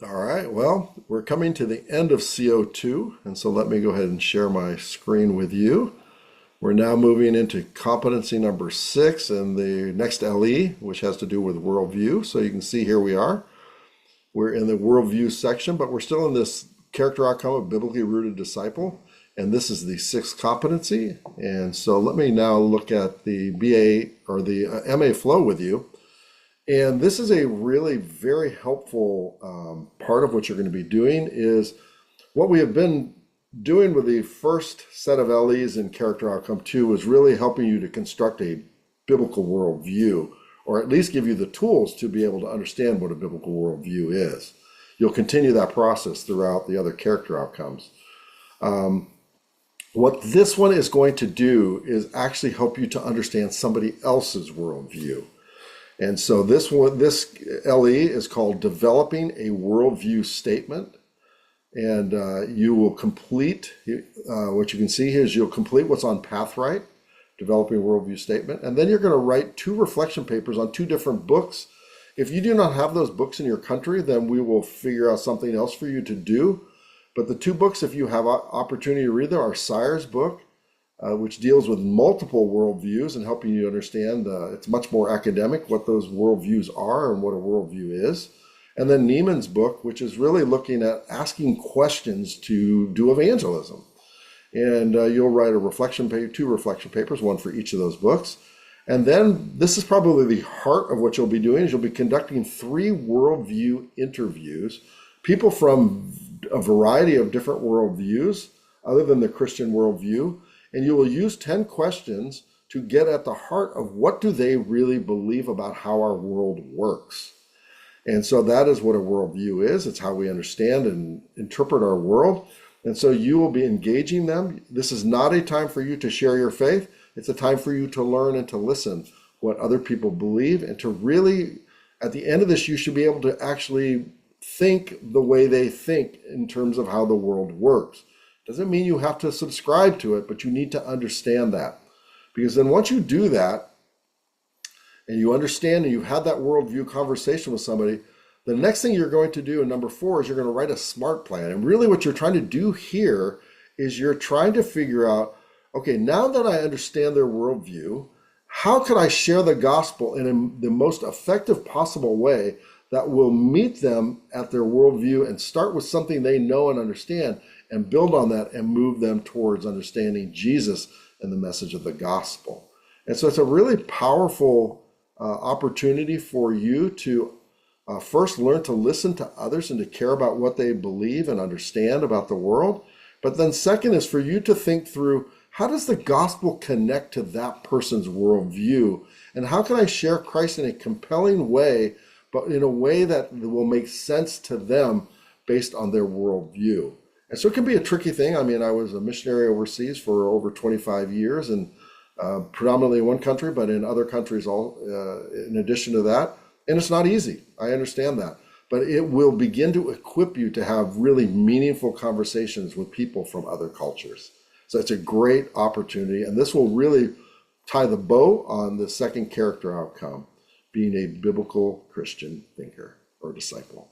All right, well, we're coming to the end of CO2, and so let me go ahead and share my screen with you. We're now moving into competency number 6 and the next LE, which has to do with worldview. So you can see here we are. We're in the worldview section, but we're still in this character outcome of biblically rooted disciple, and this is the 6th competency. And so let me now look at the BA or the MA flow with you. And this is a really very helpful part of what you're going to be doing is what we have been doing with the first set of LEs in Character Outcome 2 is really helping you to construct a biblical worldview, or at least give you the tools to be able to understand what a biblical worldview is. You'll continue that process throughout the other character outcomes. What this one is going to do is actually help you to understand somebody else's worldview. And so this LE is called Developing a Worldview Statement. And you will complete, what you can see here is you'll complete what's on Pathright, Developing a Worldview Statement. And then you're going to write 2 reflection papers on 2 different books. If you do not have those books in your country, then we will figure out something else for you to do. But the 2 books, if you have opportunity to read them, are Sire's book, which deals with multiple worldviews and helping you understand, it's much more academic, what those worldviews are and what a worldview is. And then Neiman's book, which is really looking at asking questions to do evangelism. And you'll write a reflection paper, 2 reflection papers, 1 for each of those books. And then this is probably the heart of what you'll be doing is you'll be conducting 3 worldview interviews, people from a variety of different worldviews other than the Christian worldview. And you will use 10 questions to get at the heart of what do they really believe about how our world works. And so that is what a worldview is. It's how we understand and interpret our world. And so you will be engaging them. This is not a time for you to share your faith. It's a time for you to learn and to listen what other people believe and to really, at the end of this, you should be able to actually think the way they think in terms of how the world works. Doesn't mean you have to subscribe to it, but you need to understand that. Because then once you do that, and you understand and you had that worldview conversation with somebody, the next thing you're going to do in number 4 is you're going to write a SMART plan. And really what you're trying to do here is you're trying to figure out, okay, now that I understand their worldview, how can I share the gospel in the most effective possible way that will meet them at their worldview and start with something they know and understand and build on that and move them towards understanding Jesus and the message of the gospel. And so it's a really powerful opportunity for you to first learn to listen to others and to care about what they believe and understand about the world. But then second is for you to think through, how does the gospel connect to that person's worldview? And how can I share Christ in a compelling way, but in a way that will make sense to them based on their worldview? And so it can be a tricky thing. I mean, I was a missionary overseas for over 25 years and predominantly in one country, but in other countries in addition to that. And it's not easy. I understand that. But it will begin to equip you to have really meaningful conversations with people from other cultures. So it's a great opportunity. And this will really tie the bow on the second character outcome, being a biblical Christian thinker or disciple.